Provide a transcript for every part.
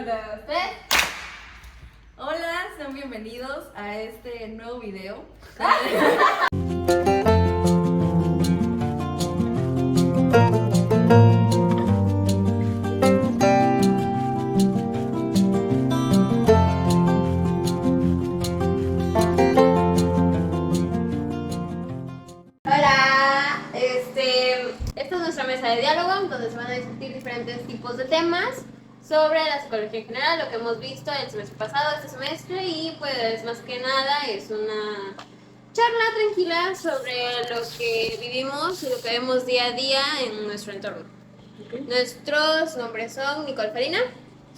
1, 2, 3. Hola, sean bienvenidos a este nuevo video. Hola, esta es nuestra mesa de diálogo donde se van a discutir diferentes tipos de temas sobre la psicología en general, lo que hemos visto el semestre pasado, este semestre, y pues más que nada es una charla tranquila sobre lo que vivimos y lo que vemos día a día en nuestro entorno. Okay. Nuestros nombres son Nicole Farina,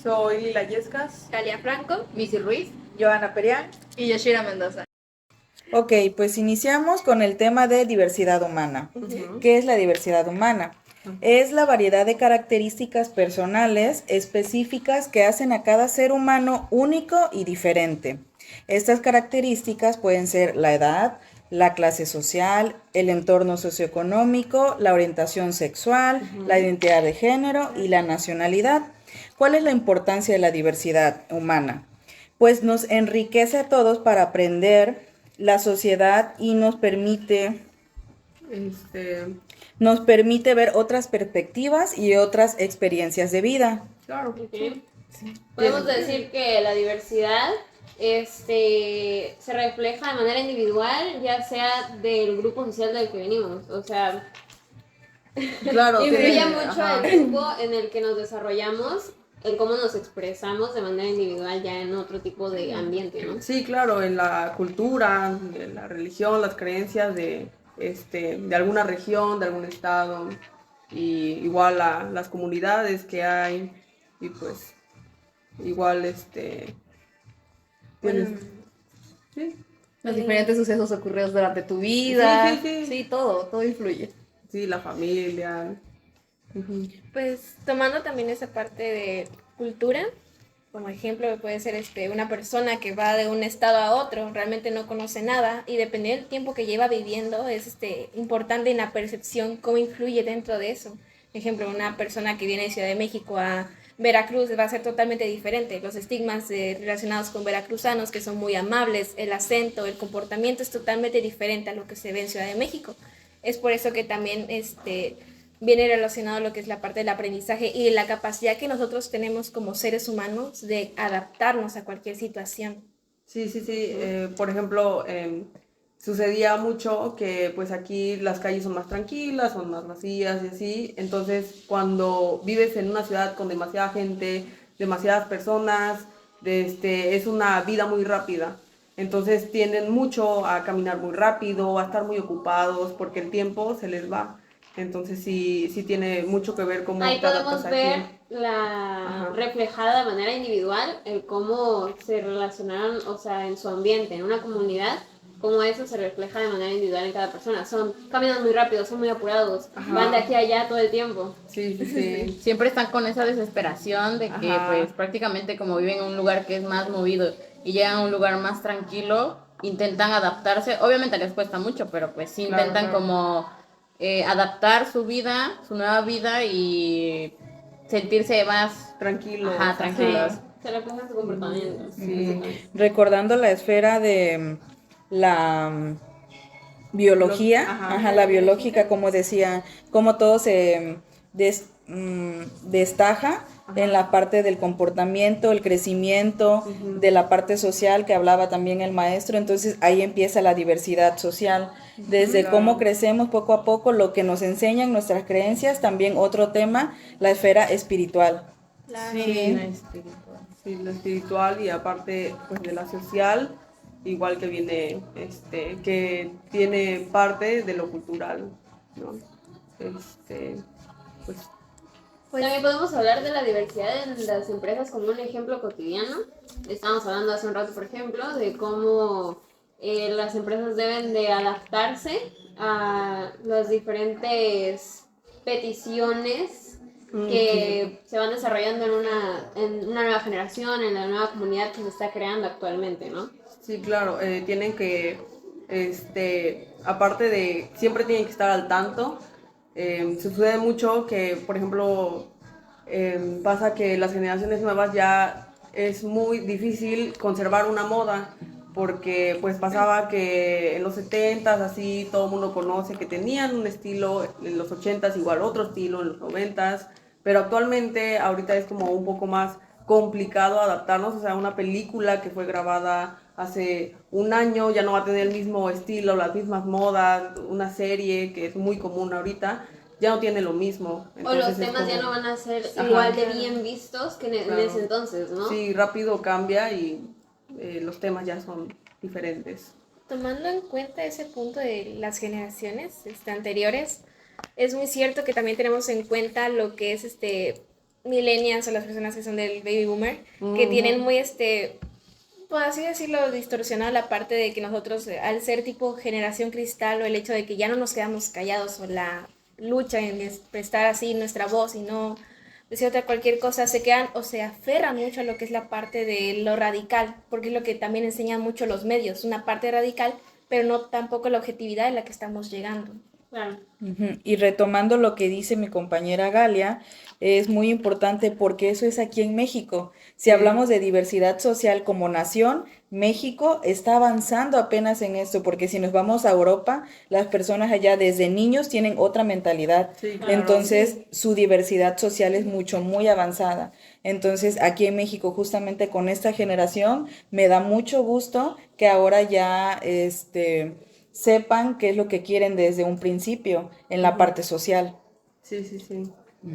soy Lila Yescas, Calia Franco, Missy Ruiz, Joana Perián y Yoshira Mendoza. Ok, pues iniciamos con el tema de diversidad humana. ¿Qué es la diversidad humana? Es la variedad de características personales específicas que hacen a cada ser humano único y diferente. Estas características pueden ser la edad, la clase social, el entorno socioeconómico, la orientación sexual, la identidad de género y la nacionalidad. ¿Cuál es la importancia de la diversidad humana? Pues nos enriquece a todos para aprender la sociedad y nos permite ver otras perspectivas y otras experiencias de vida. Claro. Okay. Sí. Podemos decir que la diversidad se refleja de manera individual, ya sea del grupo social del que venimos, o sea, claro, influye mucho el grupo en el que nos desarrollamos, en cómo nos expresamos de manera individual ya en otro tipo de ambiente, ¿no? Sí, claro, en la cultura, en la religión, las creencias de alguna región, de algún estado, y igual las comunidades que hay, y pues igual tienes, sí. Los diferentes sucesos ocurridos durante tu vida, sí, todo influye. Sí, la familia. Pues tomando también esa parte de cultura, como ejemplo puede ser una persona que va de un estado a otro, realmente no conoce nada y dependiendo del tiempo que lleva viviendo es importante en la percepción cómo influye dentro de eso. Por ejemplo, una persona que viene de Ciudad de México a Veracruz va a ser totalmente diferente. Los estigmas relacionados con veracruzanos, que son muy amables, el acento, el comportamiento es totalmente diferente a lo que se ve en Ciudad de México. Es por eso que también viene relacionado a lo que es la parte del aprendizaje y de la capacidad que nosotros tenemos como seres humanos de adaptarnos a cualquier situación. Sí. Por ejemplo, sucedía mucho que pues aquí las calles son más tranquilas, son más vacías y así. Entonces, cuando vives en una ciudad con demasiada gente, demasiadas personas, es una vida muy rápida. Entonces tienden mucho a caminar muy rápido, a estar muy ocupados porque el tiempo se les va. Entonces sí tiene mucho que ver cómo ahí te adaptas podemos ver reflejada de manera individual el cómo se relacionaron, o sea, en su ambiente, en una comunidad, cómo eso se refleja de manera individual en cada persona. Caminan muy rápido, son muy apurados, van de aquí a allá todo el tiempo. Sí. Siempre están con esa desesperación de que pues prácticamente como viven en un lugar que es más movido y llegan a un lugar más tranquilo, intentan adaptarse. Obviamente les cuesta mucho, pero pues sí intentan como adaptar su vida, su nueva vida y sentirse más tranquilos. Tranquilos. Se refleja en su comportamiento. Sí. Recordando la esfera de la biología, la biológica, como decía, como todo se destaca en la parte del comportamiento, el crecimiento, de la parte social que hablaba también el maestro. Entonces ahí empieza la diversidad social, desde cómo crecemos poco a poco, lo que nos enseñan nuestras creencias, también otro tema, la esfera espiritual. Claro. Sí, la espiritual y aparte pues de la social, igual que viene, que tiene parte de lo cultural, ¿no? También podemos hablar de la diversidad en las empresas como un ejemplo cotidiano. Estábamos hablando hace un rato, por ejemplo, de cómo las empresas deben de adaptarse a las diferentes peticiones que se van desarrollando en una nueva generación, en la nueva comunidad que se está creando actualmente, ¿no? Sí, claro, tienen que, aparte siempre tienen que estar al tanto. Sucede mucho que, por ejemplo, pasa que las generaciones nuevas ya es muy difícil conservar una moda, porque pues pasaba que en los 70s así todo el mundo conoce que tenían un estilo, en los 80s igual otro estilo, en los 90s, pero actualmente ahorita es como un poco más complicado adaptarnos, o sea, una película que fue grabada hace un año ya no va a tener el mismo estilo, las mismas modas, una serie que es muy común ahorita ya no tiene lo mismo. O los Entonces es temas ya como- no van a ser Ajá. igual de bien vistos que en Claro. ese entonces, ¿no? Sí, rápido cambia y los temas ya son diferentes. Tomando en cuenta ese punto de las generaciones anteriores, es muy cierto que también tenemos en cuenta lo que es millennials o las personas que son del baby boomer, que tienen muy por así decirlo, distorsionado la parte de que nosotros, al ser tipo generación cristal, o el hecho de que ya no nos quedamos callados, o la lucha en prestar así nuestra voz y no decir otra cualquier cosa, se quedan o se aferran mucho a lo que es la parte de lo radical, porque es lo que también enseñan mucho los medios, una parte radical, pero no tampoco la objetividad en la que estamos llegando. Claro. Ujú. Y retomando lo que dice mi compañera Galia, es muy importante porque eso es aquí en México. Si hablamos de diversidad social como nación, México está avanzando apenas en esto, porque si nos vamos a Europa, las personas allá desde niños tienen otra mentalidad. Sí, claro. Entonces, su diversidad social es muy avanzada. Entonces, aquí en México, justamente con esta generación, me da mucho gusto que ahora ya, sepan qué es lo que quieren desde un principio en la parte social. Sí, sí, sí.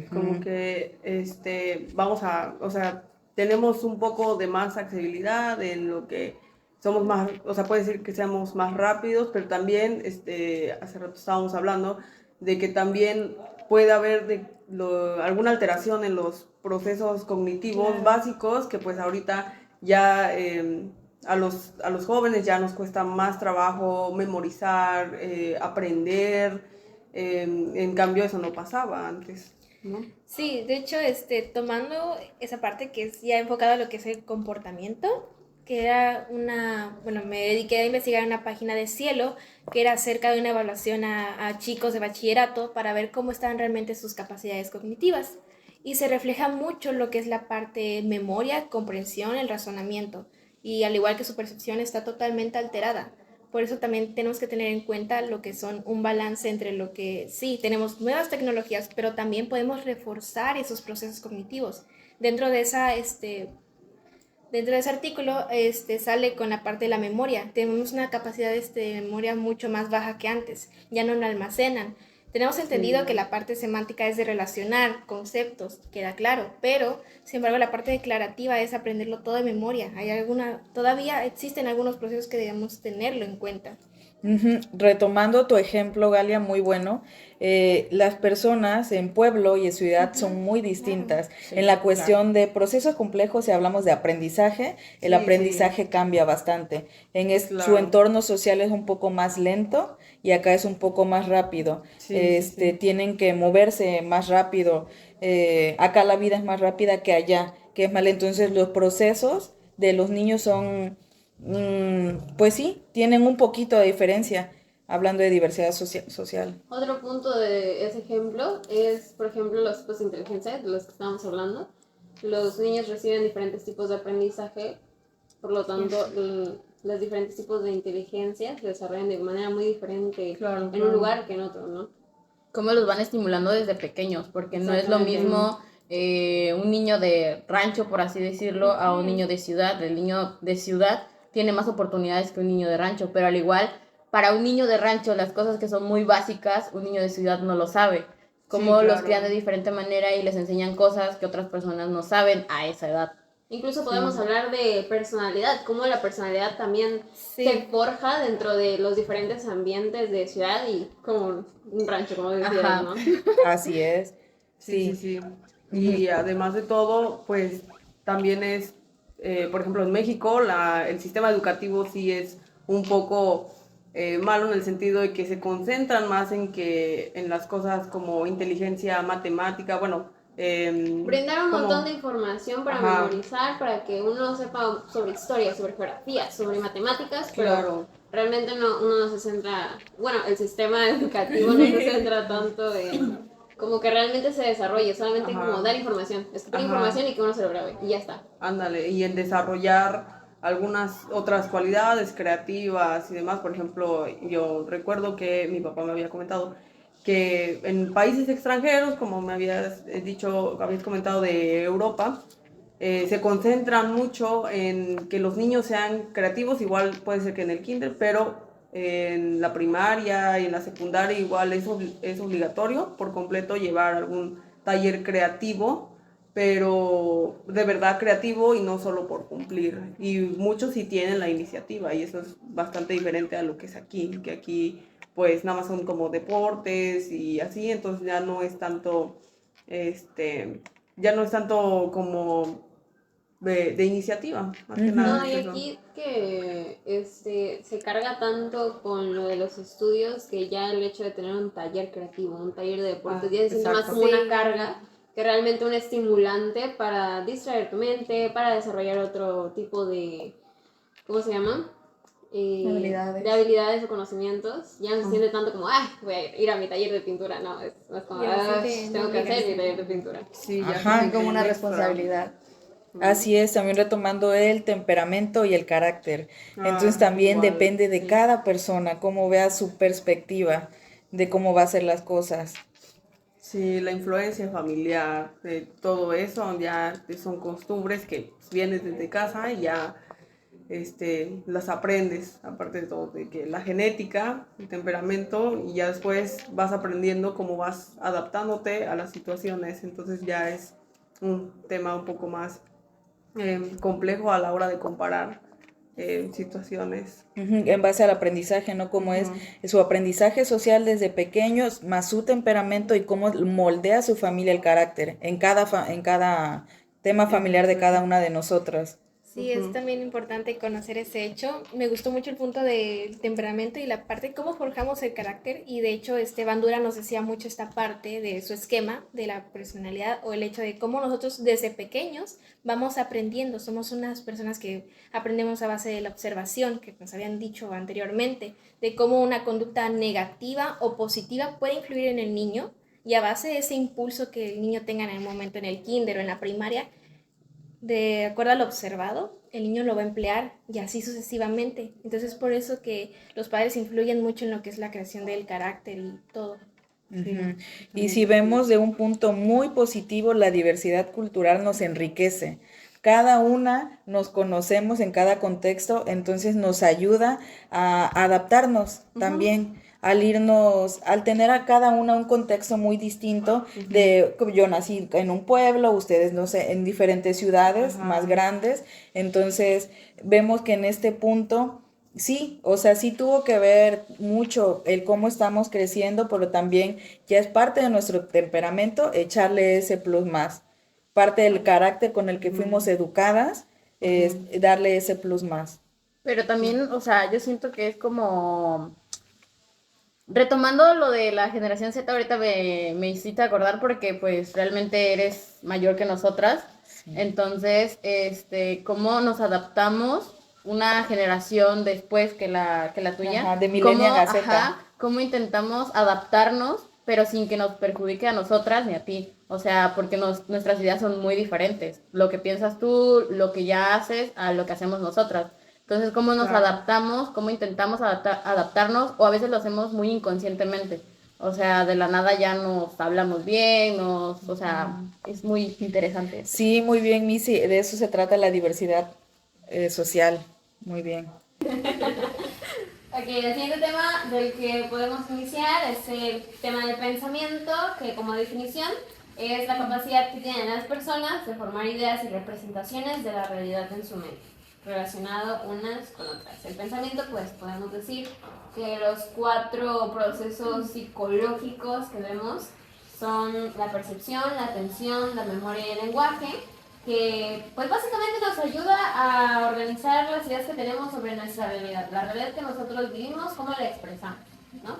Como que vamos o sea, tenemos un poco de más accesibilidad en lo que somos más, o sea, puede decir que seamos más rápidos, pero también, hace rato estábamos hablando de que también puede haber alguna alteración en los procesos cognitivos básicos que pues ahorita ya a los jóvenes ya nos cuesta más trabajo memorizar, aprender, en cambio eso no pasaba antes, ¿no? Sí, de hecho, tomando esa parte que es ya enfocada a lo que es el comportamiento, que era bueno, me dediqué a investigar una página de Cielo, que era acerca de una evaluación a chicos de bachillerato para ver cómo estaban realmente sus capacidades cognitivas. Y se refleja mucho lo que es la parte memoria, comprensión, el razonamiento. Y al igual que su percepción está totalmente alterada. Por eso también tenemos que tener en cuenta lo que son un balance entre lo que sí, tenemos nuevas tecnologías, pero también podemos reforzar esos procesos cognitivos. Dentro de ese artículo sale con la parte de la memoria. Tenemos una capacidad de memoria mucho más baja que antes. Ya no la almacenan. Tenemos entendido que la parte semántica es de relacionar conceptos, queda claro, pero sin embargo la parte declarativa es aprenderlo todo de memoria. Todavía existen algunos procesos que debemos tenerlo en cuenta. Ujú. Retomando tu ejemplo, Galia, muy bueno, las personas en pueblo y en ciudad son muy distintas. En la cuestión de procesos complejos, si hablamos de aprendizaje, el Sí, aprendizaje cambia bastante. Su Claro. entorno social es un poco más lento y acá es un poco más rápido. Sí, sí, sí. Tienen que moverse más rápido. Acá la vida es más rápida que allá, que es mal. Entonces los procesos de los niños son pues sí, tienen un poquito de diferencia hablando de diversidad social. Otro punto de ese ejemplo es, por ejemplo, los tipos de inteligencia de los que estábamos hablando. Los niños reciben diferentes tipos de aprendizaje, por lo tanto, los diferentes tipos de inteligencia se desarrollan de manera muy diferente en un lugar que en otro, ¿no? Cómo los van estimulando desde pequeños, porque no es lo mismo un niño de rancho, por así decirlo, a un niño de ciudad. El niño de ciudad tiene más oportunidades que un niño de rancho, pero al igual, para un niño de rancho, las cosas que son muy básicas, un niño de ciudad no lo sabe. Cómo los crían de diferente manera y les enseñan cosas que otras personas no saben a esa edad. Incluso podemos hablar de personalidad, cómo la personalidad también se forja dentro de los diferentes ambientes de ciudad y como un rancho, como decías, ¿no? Así es. Sí, sí, sí. Y además de todo, pues también es, por ejemplo, en México el sistema educativo sí es un poco malo en el sentido de que se concentran más en las cosas como inteligencia matemática, bueno. Brindar un montón de información para memorizar, para que uno sepa sobre historia, sobre geografía, sobre matemáticas, pero realmente uno no se centra, bueno, el sistema educativo no se centra tanto como que realmente se desarrolle, solamente Ajá. como dar información, escuchar Ajá. información y que uno se lo grabe, y ya está. Ándale, y en desarrollar algunas otras cualidades creativas y demás. Por ejemplo, yo recuerdo que mi papá me había comentado que en países extranjeros, como me habías dicho, habías comentado de Europa, se concentran mucho en que los niños sean creativos, igual puede ser que en el kinder, pero en la primaria y en la secundaria igual es obligatorio por completo llevar algún taller creativo, pero de verdad creativo y no solo por cumplir. Y muchos sí tienen la iniciativa y eso es bastante diferente a lo que es aquí, que aquí pues nada más son como deportes y así, entonces ya no es tanto, ya no es tanto como de iniciativa, más que nada. No, y es eso. aquí que se carga tanto con lo de los estudios que ya el hecho de tener un taller creativo, un taller de deportes, ya se siente más exacto. como Sí. una carga que realmente un estimulante para distraer tu mente, para desarrollar otro tipo de, ¿cómo se llama? Habilidades. De habilidades o conocimientos. Ya no se siente tanto como, ay, voy a ir a mi taller de pintura, no, es más como, Ya se siente tengo una que hacer mi obligación. taller de pintura. Sí, ya Ajá. se Así como una siente extra. responsabilidad. Así es, también retomando el temperamento y el carácter. Entonces también igual, depende de sí. cada persona, cómo vea su perspectiva de cómo va a hacer las cosas. Sí, la influencia familiar, de todo eso, ya son costumbres que vienes desde casa y ya las aprendes, aparte de todo, de que la genética, el temperamento, y ya después vas aprendiendo cómo vas adaptándote a las situaciones. Entonces ya es un tema un poco más complejo a la hora de comparar situaciones. Ujú, en base al aprendizaje, ¿no? Cómo es su aprendizaje social desde pequeños, más su temperamento y cómo moldea su familia el carácter en cada tema familiar de cada una de nosotras. Sí, es también importante conocer ese hecho. Me gustó mucho el punto del temperamento y la parte de cómo forjamos el carácter. Y de hecho, Bandura nos decía mucho esta parte de su esquema, de la personalidad, o el hecho de cómo nosotros desde pequeños vamos aprendiendo. Somos unas personas que aprendemos a base de la observación, que nos habían dicho anteriormente, de cómo una conducta negativa o positiva puede influir en el niño. Y a base de ese impulso que el niño tenga en el momento en el kinder o en la primaria, de acuerdo a lo observado, el niño lo va a emplear y así sucesivamente. Entonces, por eso que los padres influyen mucho en lo que es la creación del carácter y todo. Ujú. Y si vemos de un punto muy positivo, la diversidad cultural nos enriquece. Cada una nos conocemos en cada contexto, entonces nos ayuda a adaptarnos también, al tener a cada una un contexto muy distinto como yo nací en un pueblo, ustedes no sé, en diferentes ciudades más grandes, entonces vemos que en este punto sí, o sea, sí tuvo que ver mucho el cómo estamos creciendo, pero también ya es parte de nuestro temperamento echarle ese plus más. Parte del carácter con el que fuimos educadas es darle ese plus más. Pero también, o sea, yo siento que es como... Retomando lo de la generación Z, ahorita me hiciste acordar porque pues realmente eres mayor que nosotras. Entonces, cómo nos adaptamos una generación después que la tuya. Ajá, de millennial a Z. Cómo intentamos adaptarnos, pero sin que nos perjudique a nosotras ni a ti. O sea, porque nuestras ideas son muy diferentes. Lo que piensas tú, lo que ya haces, a lo que hacemos nosotras. Entonces, cómo nos adaptamos, cómo intentamos adaptarnos, o a veces lo hacemos muy inconscientemente. O sea, de la nada ya nos hablamos bien, o sea, es muy interesante. Sí, muy bien, Missy, de eso se trata la diversidad social. Muy bien. Ok, el siguiente tema del que podemos iniciar es el tema del pensamiento, que como definición es la capacidad que tienen las personas de formar ideas y representaciones de la realidad en su mente, relacionado unas con otras. El pensamiento, pues podemos decir que los 4 procesos psicológicos que vemos son la percepción, la atención, la memoria y el lenguaje, que pues básicamente nos ayuda a organizar las ideas que tenemos sobre nuestra realidad, la realidad que nosotros vivimos, cómo la expresamos, ¿no?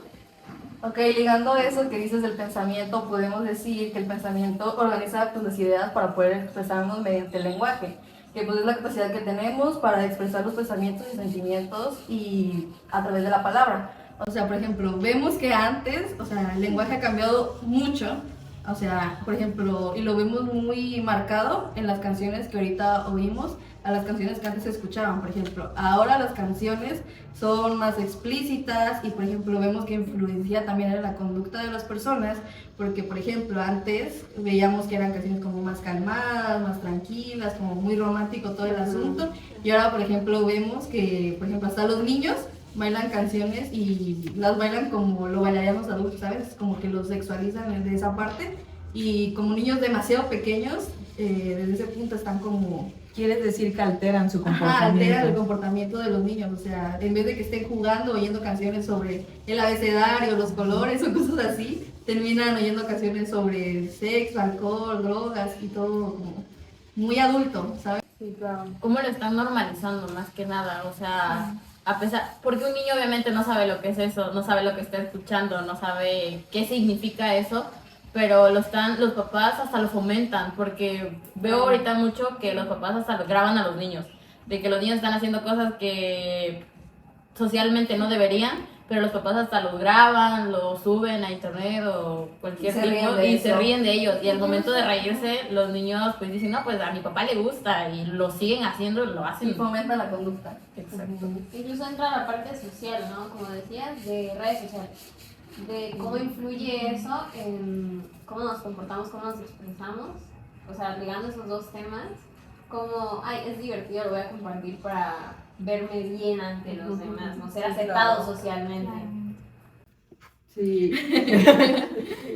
Ok, ligando eso que dices del pensamiento, podemos decir que el pensamiento organiza pues, las ideas para poder expresarnos mediante el lenguaje, que pues es la capacidad que tenemos para expresar los pensamientos y sentimientos y a través de la palabra. O sea, por ejemplo, vemos que antes, o sea, el lenguaje ha cambiado mucho O sea, por ejemplo, y lo vemos muy marcado en las canciones que ahorita oímos, a las canciones que antes se escuchaban, por ejemplo. Ahora las canciones son más explícitas y, por ejemplo, vemos que influencia también en la conducta de las personas, porque, por ejemplo, antes veíamos que eran canciones como más calmadas, más tranquilas, como muy romántico todo el asunto, y ahora, por ejemplo, vemos que, por ejemplo, hasta los niños bailan canciones y las bailan como lo bailarían los adultos, ¿sabes? Como que los sexualizan de esa parte y como niños demasiado pequeños, desde ese punto están como... ¿Quieres decir que alteran su Ajá, comportamiento? alteran el comportamiento de los niños, o sea, en vez de que estén jugando, oyendo canciones sobre el abecedario, los colores o cosas así, terminan oyendo canciones sobre sexo, alcohol, drogas y todo como muy adulto, ¿sabes? Sí, claro. ¿Cómo lo están normalizando más que nada? O sea, a pesar, porque un niño obviamente no sabe lo que es eso, no sabe lo que está escuchando, no sabe qué significa eso, pero los papás hasta lo fomentan, porque veo ahorita mucho que los papás hasta lo graban a los niños, de que los niños están haciendo cosas que socialmente no deberían, pero los papás hasta los graban, los suben a internet o cualquier Se ríen tipo de y eso. se ríen de ellos. Y al momento de reírse, los niños pues dicen, no, pues a mi papá le gusta y lo siguen haciendo, lo Y hacen. fomenta la conducta. Exacto. Incluso entra la parte social, ¿no? Como decías, de redes sociales. De cómo influye eso en cómo nos comportamos, cómo nos expresamos. O sea, ligando esos dos temas, como, ay, es divertido, lo voy a compartir para verme bien ante los demás, no ser aceptado socialmente. Sí.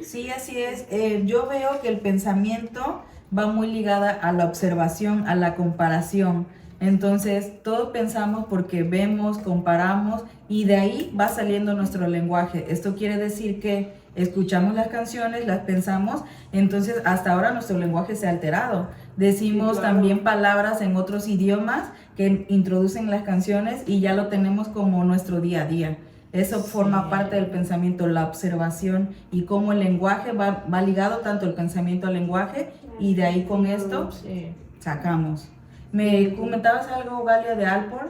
Sí, así es. Yo veo que el pensamiento va muy ligada a la observación, a la comparación. Entonces, todos pensamos porque vemos, comparamos y de ahí va saliendo nuestro lenguaje. Esto quiere decir que escuchamos las canciones, las pensamos, entonces hasta ahora nuestro lenguaje se ha alterado. Decimos Sí, claro. también palabras en otros idiomas que introducen las canciones y ya lo tenemos como nuestro día a día. Eso forma parte del pensamiento, la observación y cómo el lenguaje va ligado tanto el pensamiento al lenguaje y de ahí con esto sacamos. ¿Me comentabas algo, Galia, de Alport?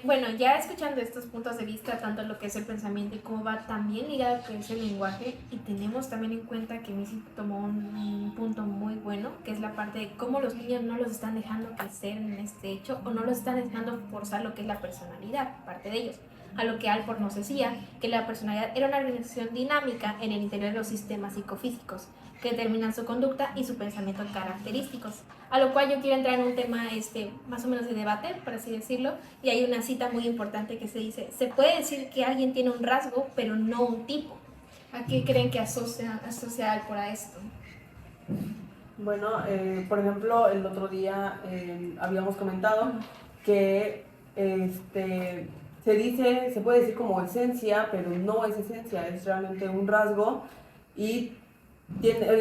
Bueno, ya escuchando estos puntos de vista, tanto lo que es el pensamiento y cómo va también ligado a lo que es el lenguaje, y tenemos también en cuenta que Missy tomó un punto muy bueno, que es la parte de cómo los niños no los están dejando crecer en este hecho o no los están dejando forzar lo que es la personalidad, parte de ellos. A lo que Alport nos decía, que la personalidad era una organización dinámica en el interior de los sistemas psicofísicos, que determinan su conducta y su pensamiento característicos. A lo cual yo quiero entrar en un tema más o menos de debate, por así decirlo, y hay una cita muy importante que se dice, se puede decir que alguien tiene un rasgo, pero no un tipo. ¿A qué creen que asocia Alport a esto? Bueno, por ejemplo, el otro día habíamos comentado que se puede decir como esencia, pero no es esencia, es realmente un rasgo y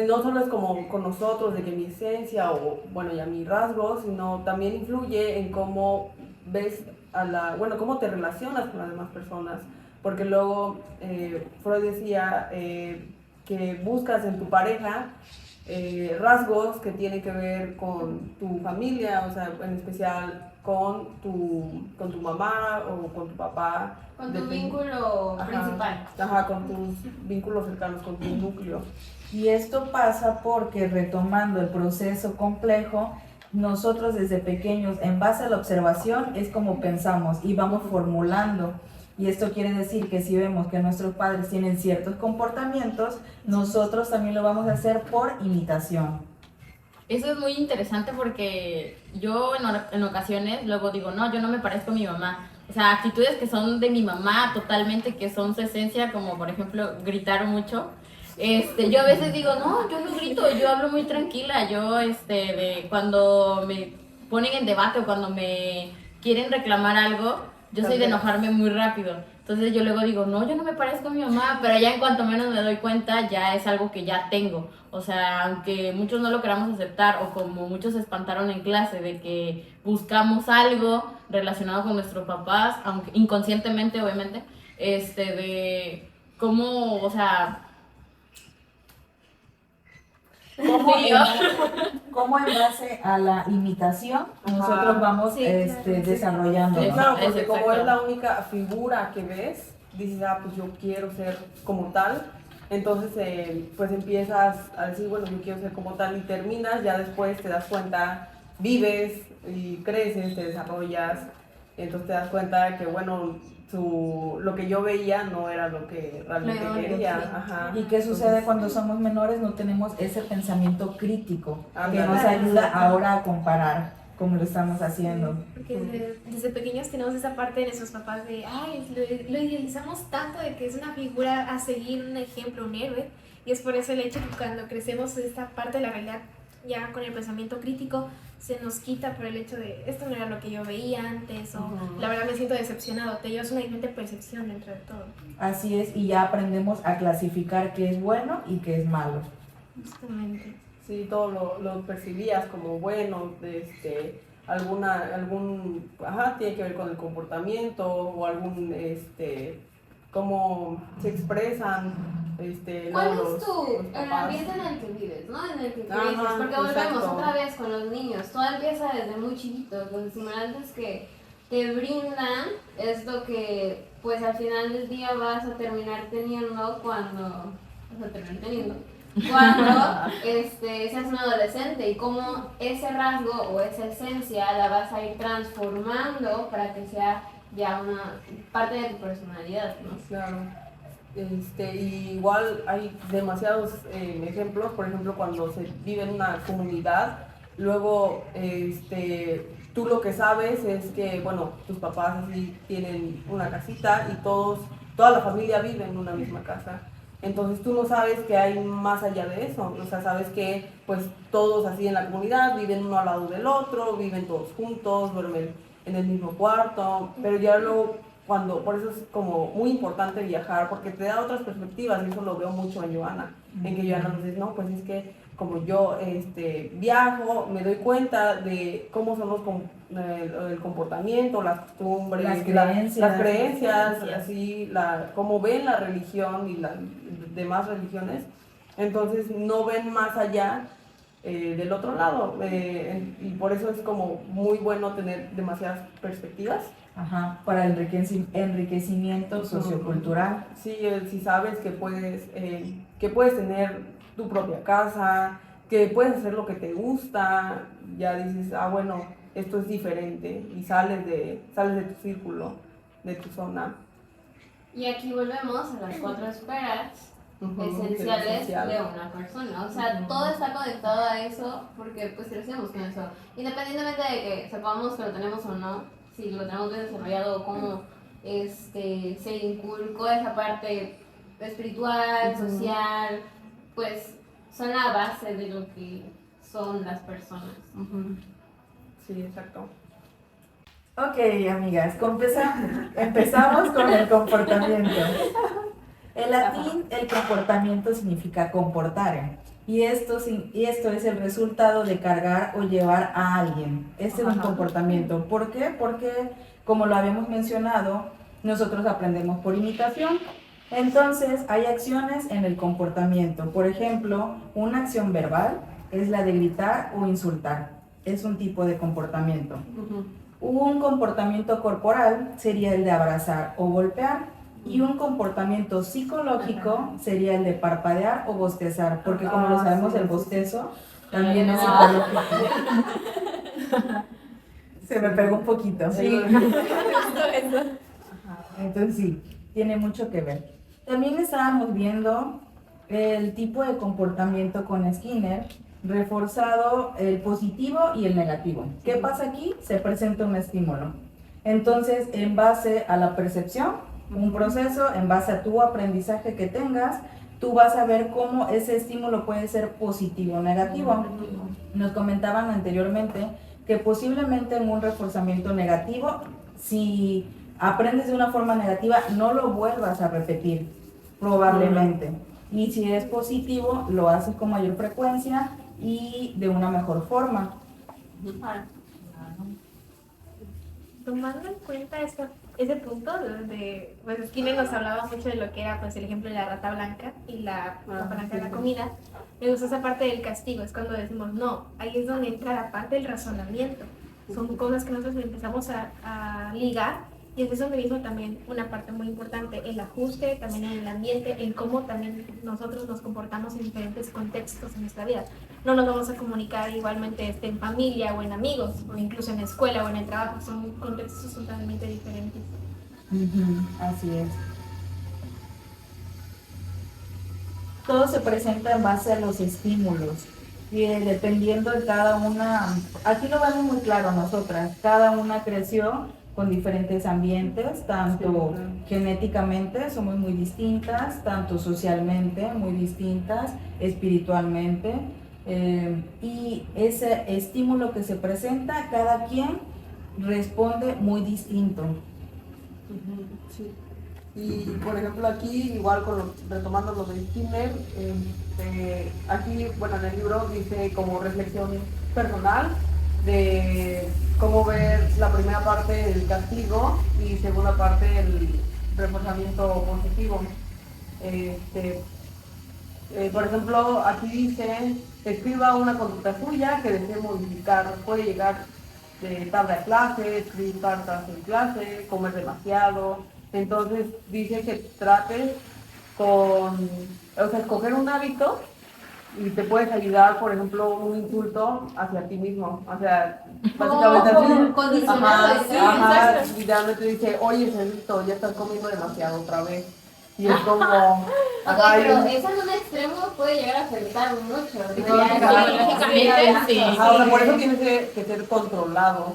no solo es como con nosotros de que mi esencia o bueno ya mi rasgo, sino también influye en cómo ves cómo te relacionas con las demás personas, porque luego Freud decía que buscas en tu pareja rasgos que tienen que ver con tu familia, o sea, en especial con tu mamá o con tu papá. Con tu vínculo principal. Ajá, con tus vínculos cercanos, con tu núcleo. Y esto pasa porque, retomando el proceso complejo, nosotros desde pequeños, en base a la observación, es como pensamos y vamos formulando. Y esto quiere decir que si vemos que nuestros padres tienen ciertos comportamientos, nosotros también lo vamos a hacer por imitación. Eso es muy interesante porque yo en ocasiones luego digo, no, yo no me parezco a mi mamá. O sea, actitudes que son de mi mamá totalmente, que son su esencia, como por ejemplo gritar mucho. Yo a veces digo, no, yo no grito, yo hablo muy tranquila. Yo, cuando me ponen en debate o cuando me quieren reclamar algo, yo soy de enojarme muy rápido. Entonces yo luego digo, no, yo no me parezco a mi mamá, pero ya en cuanto menos me doy cuenta, ya es algo que ya tengo. O sea, aunque muchos no lo queramos aceptar o como muchos se espantaron en clase de que buscamos algo relacionado con nuestros papás, aunque inconscientemente obviamente, de cómo, o sea... ¿Cómo en base a la imitación nosotros vamos desarrollando? Sí, ¿no? claro, porque Exacto. como es la única figura que ves, dices, pues yo quiero ser como tal, Entonces, pues empiezas a decir, bueno, yo quiero ser como tal y terminas, ya después te das cuenta, vives y creces, te desarrollas, entonces te das cuenta de que, bueno, lo que yo veía no era lo que realmente No, quería. sí. Ajá. ¿Y qué sucede Entonces, cuando somos menores? No tenemos ese pensamiento crítico que Ándale. nos ayuda ahora a comparar como lo estamos haciendo. Porque desde pequeños tenemos esa parte de nuestros papás de, ay, lo idealizamos tanto de que es una figura a seguir, un ejemplo, un héroe. Y es por eso el hecho que cuando crecemos esta parte de la realidad, ya con el pensamiento crítico, se nos quita por el hecho de, esto no era lo que yo veía antes, o la verdad me siento decepcionado. Te llevas una diferente percepción dentro de todo. Así es, y ya aprendemos a clasificar qué es bueno y qué es malo. Justamente. sí, todo lo percibías como bueno, tiene que ver con el comportamiento o cómo se expresan, ¿Cuál los es el papás. ambiente en el que vives, ¿no? En el que Ajá, creces, porque volvemos exacto. otra vez con los niños, todo empieza desde muy chiquitos, los estimulantes que te brindan es lo que pues al final del día vas a terminar teniendo cuando seas un adolescente, y cómo ese rasgo o esa esencia la vas a ir transformando para que sea ya una parte de tu personalidad, ¿no? Claro. Y igual hay demasiados ejemplos, por ejemplo, cuando se vive en una comunidad, luego tú lo que sabes es que, bueno, tus papás así tienen una casita y toda la familia vive en una misma casa. Entonces tú no sabes que hay más allá de eso, o sea, sabes que pues todos así en la comunidad viven uno al lado del otro, viven todos juntos, duermen en el mismo cuarto, pero ya luego por eso es como muy importante viajar, porque te da otras perspectivas, y eso lo veo mucho en Joana, en que Joana nos dice, no, pues es que como yo viajo, me doy cuenta de cómo son el comportamiento, las costumbres, las creencias, así, cómo ven la religión y las demás religiones, entonces no ven más allá del otro lado, y por eso es como muy bueno tener demasiadas perspectivas. Ajá, para el enriquecimiento sociocultural. Sí, si sabes que puedes tener tu propia casa, que puedes hacer lo que te gusta, ya dices, bueno, esto es diferente, y sales de tu círculo, de tu zona. Y aquí volvemos a las 4 esferas esenciales de una persona. O sea, todo está conectado a eso porque pues crecemos con eso. Independientemente de que sepamos que lo tenemos o no, si lo tenemos bien desarrollado o cómo se inculcó esa parte espiritual, social, pues son la base de lo que son las personas. Sí, exacto. Ok, amigas, empezamos con el comportamiento. En latín, el comportamiento significa comportare, y esto es el resultado de cargar o llevar a alguien. Este es un comportamiento. ¿Por qué? Porque, como lo habíamos mencionado, nosotros aprendemos por imitación. Entonces, hay acciones en el comportamiento. Por ejemplo, una acción verbal es la de gritar o insultar. Es un tipo de comportamiento. Un comportamiento corporal sería el de abrazar o golpear. Y un comportamiento psicológico sería el de parpadear o bostezar, porque como lo sabemos, el bostezo también es psicológico. Se me pegó un poquito. Sí. Entonces sí, tiene mucho que ver. También estábamos viendo el tipo de comportamiento con Skinner, reforzado el positivo y el negativo. ¿Qué pasa aquí? Se presenta un estímulo. Entonces, en base a la percepción, un proceso, en base a tu aprendizaje que tengas, tú vas a ver cómo ese estímulo puede ser positivo o negativo. Nos comentaban anteriormente que posiblemente en un reforzamiento negativo, si aprendes de una forma negativa, no lo vuelvas a repetir, probablemente. Y si es positivo, lo haces con mayor frecuencia y de una mejor forma. Tomando en cuenta ese punto, donde pues Skinner nos hablaba mucho de lo que era pues el ejemplo de la rata blanca y la palanca de la comida, me gusta esa parte del castigo, es cuando decimos no, ahí es donde entra la parte del razonamiento, son cosas que nosotros empezamos a ligar Y es eso mismo también una parte muy importante, el ajuste también en el ambiente, en cómo también nosotros nos comportamos en diferentes contextos en nuestra vida. No nos vamos a comunicar igualmente en familia o en amigos, o incluso en la escuela o en el trabajo, son contextos totalmente diferentes. Así es. Todo se presenta en base a los estímulos y dependiendo de cada una, aquí lo vemos muy claro nosotras, cada una creció con diferentes ambientes, tanto genéticamente somos muy distintas, tanto socialmente muy distintas, espiritualmente, y ese estímulo que se presenta, cada quien responde muy distinto. Sí. Y por ejemplo aquí, igual retomando lo de Skinner, aquí, bueno, en el libro dice como reflexión personal de cómo ver la primera parte del castigo y segunda parte el reforzamiento positivo. Por ejemplo, aquí dice, escriba una conducta suya que desee modificar, puede llegar tarde a clase, escribir cartas en clase, comer demasiado. Entonces dice que trates escoger un hábito y te puedes ayudar, por ejemplo, un insulto hacia ti mismo. O sea, básicamente así. Condicionado, sí, Ajá, literalmente dice, oye, Celito, ya estás comiendo demasiado otra vez. Y es como... ajá, pero eso en un extremo puede llegar a afectar mucho. Sí. Ajá, o sea, por eso tienes que ser controlado.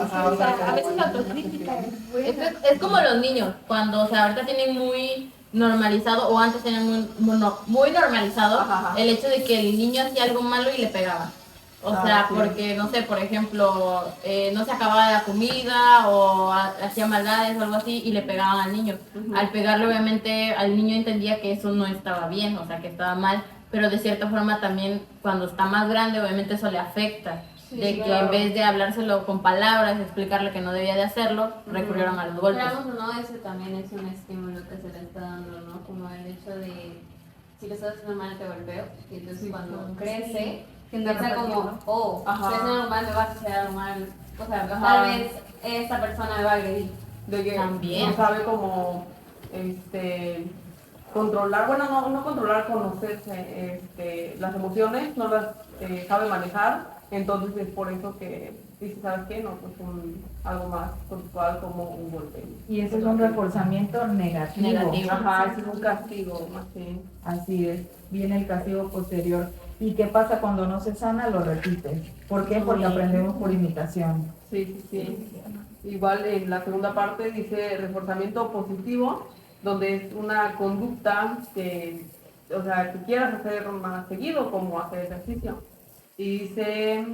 Ajá, O sea, a veces la autocrítica es buena. Es como los niños, cuando, o sea, ahorita tienen muy normalizado, o antes tenían muy normalizado, Ajá. el hecho de que el niño hacía algo malo y le pegaba. O sea, sí. porque, no sé, por ejemplo, no se acababa la comida o hacía maldades o algo así y le pegaban al niño. Al pegarle, obviamente, al niño entendía que eso no estaba bien, o sea, que estaba mal, pero de cierta forma también cuando está más grande, obviamente eso le afecta. De que en vez de hablárselo con palabras, explicarle que no debía de hacerlo, recurrieron a los golpes. Pero no, ese también es un estímulo que se le está dando, ¿no? Como el hecho de, si lo estás haciendo mal te golpeo, y entonces cuando crece, piensa como, oh, si estoy haciendo algo mal, me va a hacer algo mal. O sea, tal vez esta persona me va a agredir. De que También. no sabe cómo controlar, bueno, no controlar, conocerse, las emociones, no las sabe manejar, entonces es por eso que dice, ¿sabes qué? No, pues algo más puntual como un golpe. Y ese es un reforzamiento negativo. Ajá, ese es un castigo, más bien. Así es, viene el castigo posterior. ¿Y qué pasa cuando no se sana? Lo repite. ¿Por qué? Porque aprendemos por imitación. Sí. Igual en la segunda parte dice reforzamiento positivo, donde es una conducta que, o sea, que quieras hacer más seguido, como hacer ejercicio. Y dice,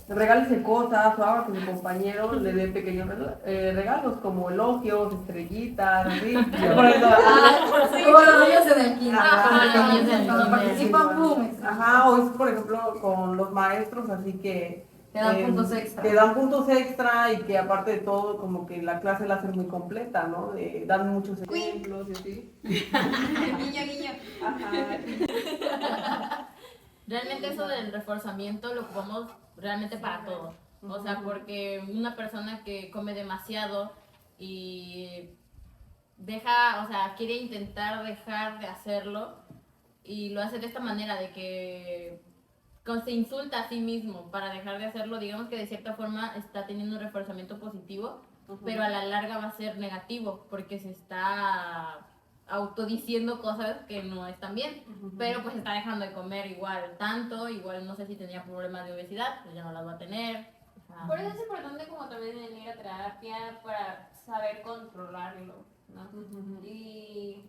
regálese cosas o haga que su compañero le dé pequeños regalos como elogios, estrellitas, así. Por eso, Como los niños en el kinder. Cuando Participan, pum. ajá, o es por ejemplo con los maestros, así que Te dan puntos extra. te dan puntos extra y que aparte de todo como que la clase la hacen muy completa, ¿no? Dan muchos ejemplos y así. Niño. Ajá. Realmente eso del reforzamiento lo ocupamos realmente para todo. O sea, porque una persona que come demasiado y deja, o sea, quiere intentar dejar de hacerlo y lo hace de esta manera de que se insulta a sí mismo para dejar de hacerlo, digamos que de cierta forma está teniendo un reforzamiento positivo, pero a la larga va a ser negativo porque se está autodiciendo cosas que no están bien, pero pues está dejando de comer igual tanto, igual no sé si tenía problemas de obesidad, pues ya no las va a tener. Por eso es importante como también ir a terapia para saber controlarlo, ¿no? Y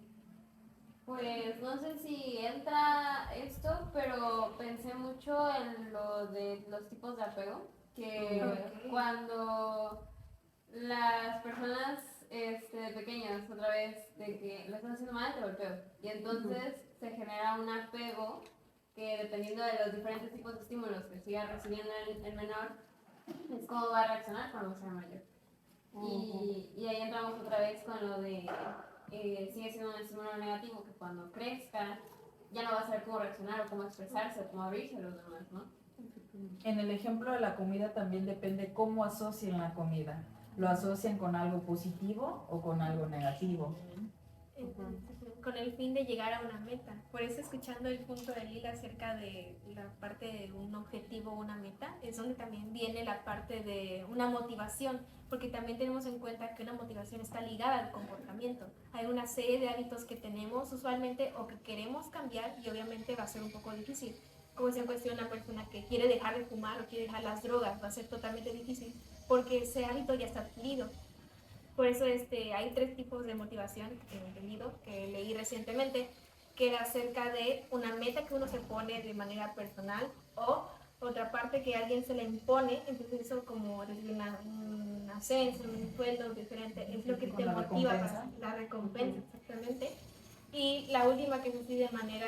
pues no sé si entra esto, pero pensé mucho en lo de los tipos de apego, que cuando las personas pequeñas, otra vez, de que lo estás haciendo mal, te golpeo. Y entonces se genera un apego que dependiendo de los diferentes tipos de estímulos que siga recibiendo el menor, es cómo va a reaccionar cuando sea mayor. Y ahí entramos otra vez con lo de, sigue siendo un estímulo negativo, que cuando crezca ya no va a saber cómo reaccionar o cómo expresarse o cómo abrirse a los demás, ¿no? En el ejemplo de la comida también depende cómo asocien la comida. lo asocian con algo positivo o con algo negativo. Con el fin de llegar a una meta. Por eso, escuchando el punto de Lila acerca de la parte de un objetivo o una meta, es donde también viene la parte de una motivación, porque también tenemos en cuenta que una motivación está ligada al comportamiento. Hay una serie de hábitos que tenemos usualmente o que queremos cambiar y obviamente va a ser un poco difícil. Como es en cuestión una persona que quiere dejar de fumar o quiere dejar las drogas, va a ser totalmente difícil porque ese hábito ya está adquirido. Por eso hay 3 tipos de motivación que he entendido, que leí recientemente, que era acerca de una meta que uno se pone de manera personal o otra parte que alguien se le impone, entonces eso como recibir un ascenso, un sueldo diferente, es lo que te motiva para la recompensa, exactamente. Y la última que es así de manera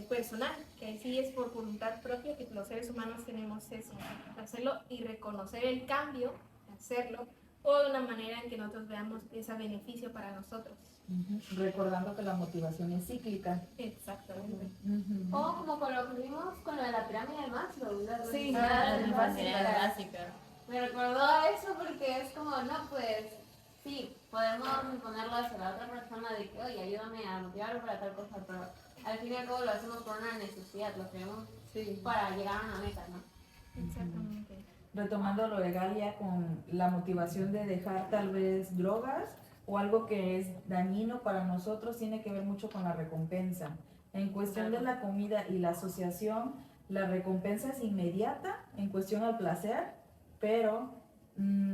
personal, que sí es por voluntad propia, que los seres humanos tenemos eso, hacerlo y reconocer el cambio, hacerlo, o de una manera en que nosotros veamos ese beneficio para nosotros. Recordando que la motivación es cíclica. Exactamente. O como con lo que vimos con lo de la pirámide de Maslow. Sí, la la básica. Me recordó a eso porque es como, no, pues, sí, podemos ponerlo hacia la otra persona de que, oye, ayúdame a motivarlo para tal cosa, pero al fin y al cabo lo hacemos por una necesidad, lo hacemos para llegar a una meta, ¿no? Exactamente. Retomando lo de Galia con la motivación de dejar tal vez drogas o algo que es dañino para nosotros, tiene que ver mucho con la recompensa. En cuestión de la comida y la asociación, la recompensa es inmediata en cuestión al placer, pero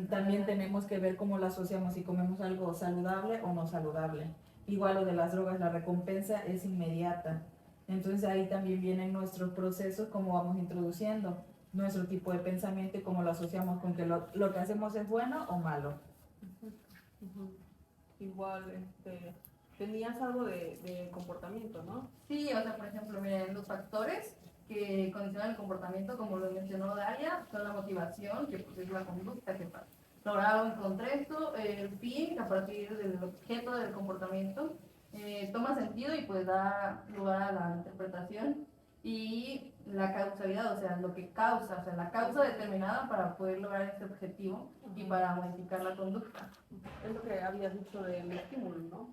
también tenemos que ver cómo la asociamos, si comemos algo saludable o no saludable. Igual lo de las drogas, la recompensa es inmediata. Entonces ahí también vienen nuestros procesos, cómo vamos introduciendo nuestro tipo de pensamiento y cómo lo asociamos con que lo que hacemos es bueno o malo. Igual, tenías algo de comportamiento, ¿no? Sí, o sea, por ejemplo, miren, los factores que condicionan el comportamiento, como lo mencionó Daria, son la motivación, que pues, es la conducta que para lograr un contexto, el fin, a partir del objeto del comportamiento, toma sentido y pues da lugar a la interpretación, y la causalidad, o sea, lo que causa, o sea, la causa determinada para poder lograr este objetivo y para modificar la conducta. Es lo que habías dicho del estímulo, ¿no?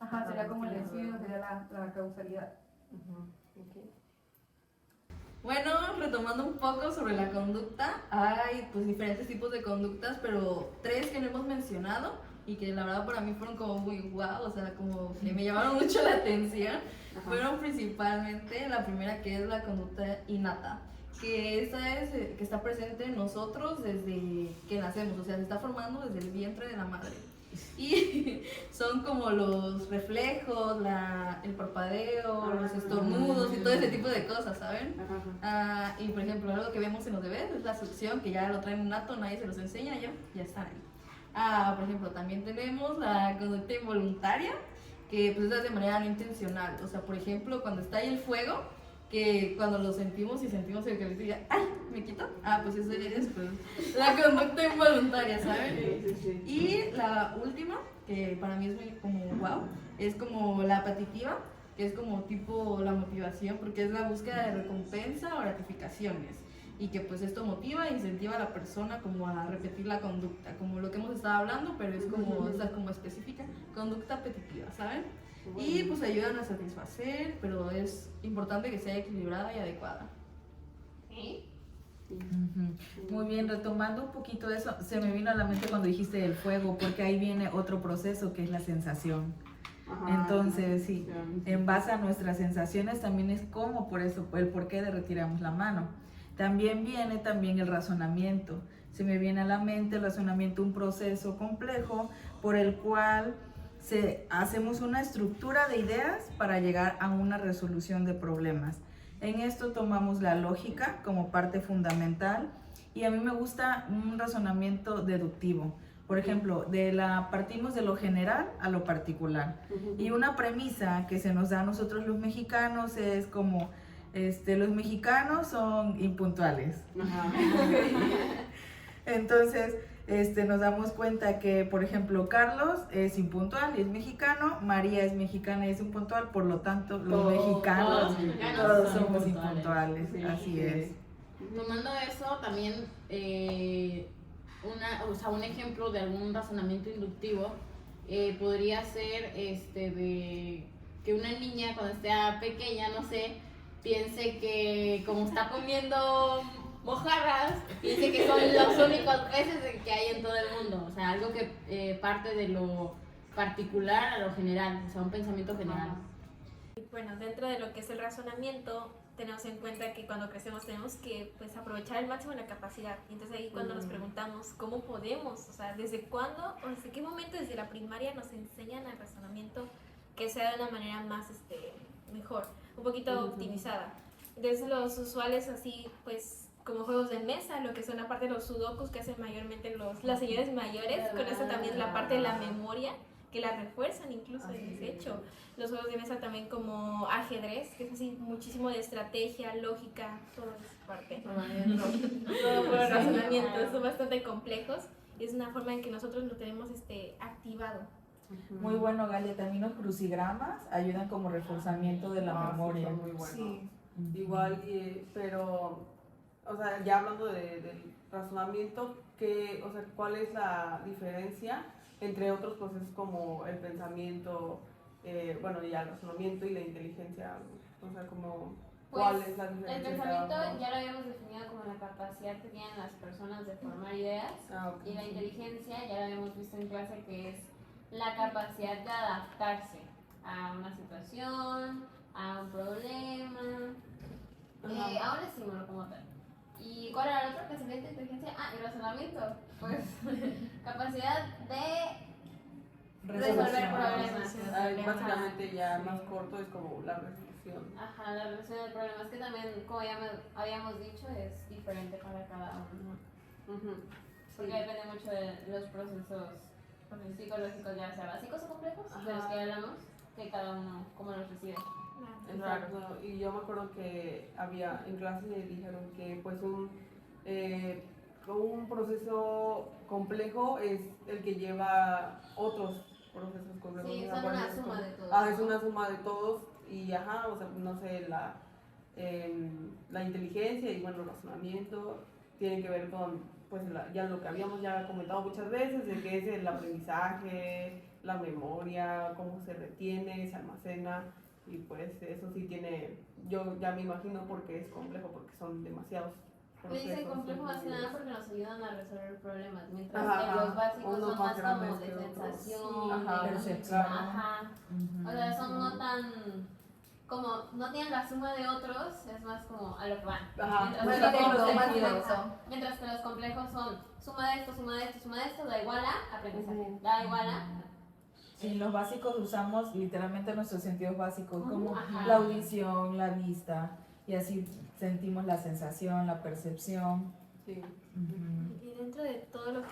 Ajá, sería como el desvío, sería la causalidad. Okay. Bueno, retomando un poco sobre la conducta, hay pues diferentes tipos de conductas, pero 3 que no hemos mencionado y que la verdad para mí fueron como muy guau, o sea, como que me llamaron mucho la atención, fueron principalmente la primera, que es la conducta innata, que esa es que está presente en nosotros desde que nacemos, o sea, se está formando desde el vientre de la madre. Y son como los reflejos, el parpadeo, los estornudos y todo ese tipo de cosas, ¿saben? Y por ejemplo, algo que vemos en los bebés es la succión, que ya lo traen nato, nadie se los enseña, ya están ahí. Por ejemplo, también tenemos la conducta involuntaria, que pues es de manera no intencional. O sea, por ejemplo, cuando está ahí el fuego, que cuando lo sentimos y sentimos el calor, diga, ¡ay! ¿Me quito? Pues eso ya es pues, la conducta involuntaria, ¿saben? Sí. Y la última, que para mí es muy como wow, es como la apetitiva, que es como tipo la motivación, porque es la búsqueda de recompensa o gratificaciones. Y que pues esto motiva e incentiva a la persona como a repetir la conducta, como lo que hemos estado hablando, pero es como, como específica, conducta apetitiva, ¿saben? Y pues ayudan a satisfacer, pero es importante que sea equilibrada y adecuada. Muy bien, retomando un poquito eso, se me vino a la mente cuando dijiste el fuego, porque ahí viene otro proceso que es la sensación. Entonces, sí, en base a nuestras sensaciones también es como por eso, el por qué retiramos la mano. También viene el razonamiento. Se me viene a la mente el razonamiento, un proceso complejo por el cual hacemos una estructura de ideas para llegar a una resolución de problemas. En esto tomamos la lógica como parte fundamental y a mí me gusta un razonamiento deductivo. Por ejemplo, partimos de lo general a lo particular. Y una premisa que se nos da a nosotros los mexicanos es como, los mexicanos son impuntuales. Entonces, nos damos cuenta que, por ejemplo, Carlos es impuntual y es mexicano, María es mexicana y es impuntual, por lo tanto, los mexicanos todos somos impuntuales, así es. Tomando eso, también un ejemplo de algún razonamiento inductivo podría ser de que una niña cuando esté pequeña, no sé, piense que como está comiendo mojarras, piense que son los únicos peces que hay en todo el mundo. O sea, algo que parte de lo particular a lo general, o sea, un pensamiento general. Bueno, dentro de lo que es el razonamiento, tenemos en cuenta que cuando crecemos tenemos que pues, aprovechar al máximo la capacidad. Y entonces ahí cuando nos preguntamos cómo podemos, o sea, desde cuándo o desde qué momento desde la primaria nos enseñan el razonamiento que sea de una manera más mejor, un poquito optimizada. Entonces los usuales así pues como juegos de mesa, lo que son aparte de los sudokus que hacen mayormente las señores mayores, con eso también la parte de la memoria que la refuerzan incluso de hecho. Los juegos de mesa también como ajedrez, que es así muchísimo de estrategia, lógica, toda esa parte. Todo por razonamiento, son bastante complejos y es una forma en que nosotros lo tenemos activado. Muy bueno, Galia. También los crucigramas ayudan como reforzamiento de la memoria. Muy bueno. Sí. Igual, pero, o sea, ya hablando del razonamiento, o sea, ¿cuál es la diferencia entre otros procesos como el pensamiento, bueno, ya el razonamiento y la inteligencia? O sea, como, ¿cuál es la diferencia? El pensamiento ya lo habíamos definido como la capacidad que tienen las personas de formar ideas, Okay. y la inteligencia ya lo habíamos visto en clase que es la capacidad de adaptarse a una situación, a un problema, a un estímulo como tal. ¿Y cuál era el otro? Pensamiento, inteligencia, y razonamiento. Pues capacidad de resolver problemas. Básicamente ya más corto es como la resolución. Ajá, la resolución del problema es que también, como ya habíamos dicho, es diferente para cada uno. Porque depende mucho de los procesos psicológicos, ya sea básicos o complejos, de los que hablamos, que cada uno cómo los recibe. Exacto, y yo me acuerdo que en clase dijeron que pues un proceso complejo es el que lleva otros procesos complejos. Sí, son una suma de todos. Es una suma de todos y o sea, no sé, la inteligencia y bueno, el razonamiento tienen que ver con pues ya lo que habíamos ya comentado muchas veces, de que es el aprendizaje, la memoria, cómo se retiene, se almacena. Y pues eso sí yo ya me imagino porque es complejo, porque son demasiados procesos. Me dicen complejo más que nada porque nos ayudan a resolver problemas, mientras Ajá, que los básicos unos son más más grandes como de que otros. sensación, Ajá, de percepción. Ajá. O sea, son no tan, como no tienen la suma de otros, es más como a lo que van. Ajá. Mientras que los complejos son suma de esto, suma de esto, suma de esto, da igual a aprendizaje, da igual a... Sí, los básicos usamos literalmente nuestros sentidos básicos, como Ajá. la audición, la vista, y así sentimos la sensación, la percepción. Sí. Y dentro de todo lo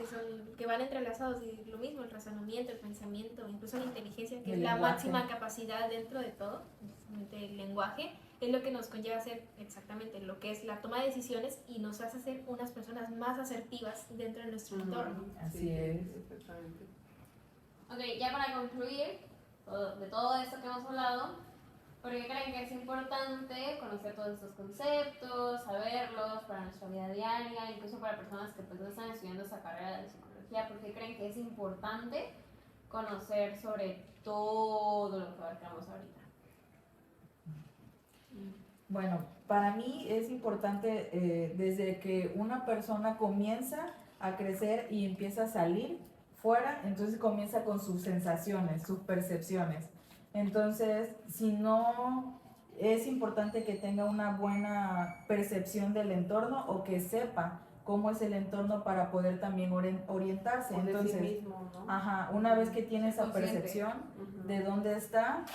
que van entrelazados, y lo mismo, el razonamiento, el pensamiento, incluso la inteligencia, que El es la lenguaje. máxima capacidad dentro de todo, justamente el lenguaje, es lo que nos conlleva a hacer exactamente lo que es la toma de decisiones y nos hace ser unas personas más asertivas dentro de nuestro entorno. Así es. Exactamente. Ok, ya para concluir de todo esto que hemos hablado, ¿por qué creen que es importante conocer todos estos conceptos, saberlos para nuestra vida diaria, incluso para personas que pues no están estudiando esa carrera de psicología? ¿Por qué creen que es importante conocer sobre todo lo que abarcamos ahorita? Bueno, para mí es importante desde que una persona comienza a crecer y empieza a salir fuera, entonces comienza con sus sensaciones, sus percepciones. Entonces, si no, es importante que tenga una buena percepción del entorno o que sepa cómo es el entorno para poder también orientarse. Por Entonces, sí mismo, ¿no? ajá, una vez que tiene esa Consciente. percepción de dónde está,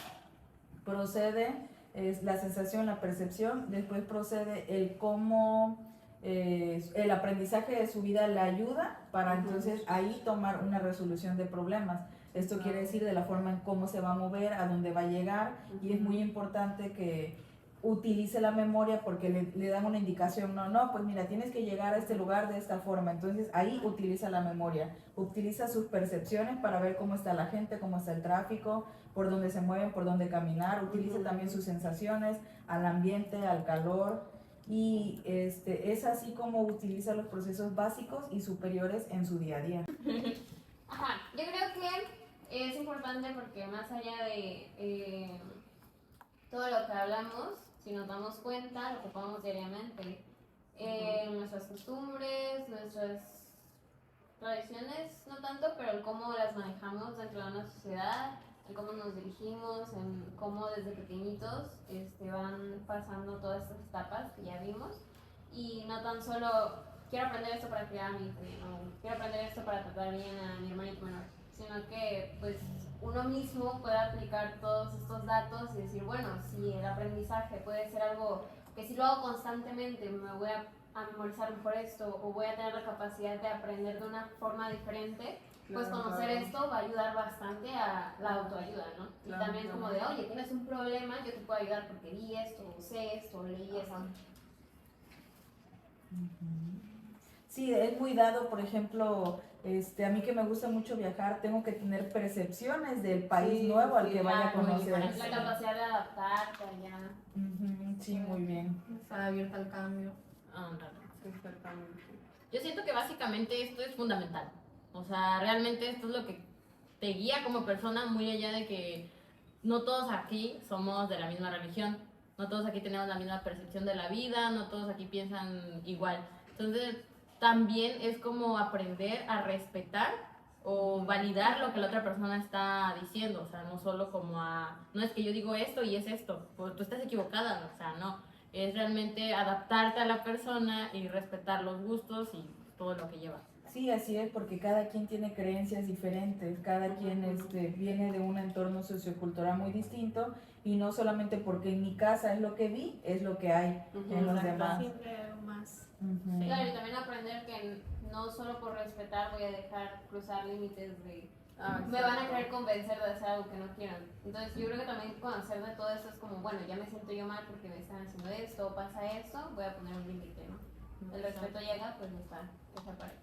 procede es la sensación, la percepción, después procede el cómo el aprendizaje de su vida le ayuda para entonces ahí tomar una resolución de problemas. Esto quiere decir de la forma en cómo se va a mover, a dónde va a llegar, y es muy importante que utilice la memoria porque le dan una indicación, no, pues mira, tienes que llegar a este lugar de esta forma, entonces ahí utiliza la memoria, utiliza sus percepciones para ver cómo está la gente, cómo está el tráfico, por dónde se mueven, por dónde caminar, utiliza también sus sensaciones, al ambiente, al calor, y es así como utiliza los procesos básicos y superiores en su día a día. Ajá, yo creo que es importante porque más allá de todo lo que hablamos, si nos damos cuenta, lo ocupamos diariamente. Nuestras costumbres, nuestras tradiciones, no tanto, pero el cómo las manejamos dentro de una sociedad, el cómo nos dirigimos, en cómo desde pequeñitos van pasando todas estas etapas que ya vimos. Y no tan solo quiero aprender esto para criar a mi hijo bien, o quiero aprender esto para tratar bien a mi hermanito menor, sino que pues uno mismo puede aplicar todos estos datos y decir, bueno, si el aprendizaje puede ser algo que si lo hago constantemente me voy a memorizar mejor esto o voy a tener la capacidad de aprender de una forma diferente, pues conocer esto va a ayudar bastante a la autoayuda, ¿no? Y también como de, oye, tienes un problema, yo te puedo ayudar porque vi esto, o sé esto, o leí esto. Sí, es muy dado, por ejemplo, a mí que me gusta mucho viajar, tengo que tener percepciones del país nuevo al que vaya a conocer. La capacidad de adaptarte allá. Sí, muy bien. Está abierta al cambio. Exactamente. Yo siento que básicamente esto es fundamental. O sea, realmente esto es lo que te guía como persona, muy allá de que no todos aquí somos de la misma religión, no todos aquí tenemos la misma percepción de la vida, no todos aquí piensan igual. Entonces, también es como aprender a respetar o validar lo que la otra persona está diciendo. O sea, no solo como no es que yo digo esto y es esto, pues tú estás equivocada, o sea, no. Es realmente adaptarte a la persona y respetar los gustos y todo lo que lleva. Sí, así es, porque cada quien tiene creencias diferentes, cada quien viene de un entorno sociocultural muy distinto y no solamente porque en mi casa es lo que vi, es lo que hay en los demás. Siempre hay algo más. Claro, y también aprender que no solo por respetar voy a dejar cruzar límites de... me van a querer convencer de hacer algo que no quieran. Entonces yo creo que también conocer de todo esto es como, bueno, ya me siento yo mal porque me están haciendo esto o pasa esto, voy a poner un límite, ¿no? El respeto llega, pues está esa parte.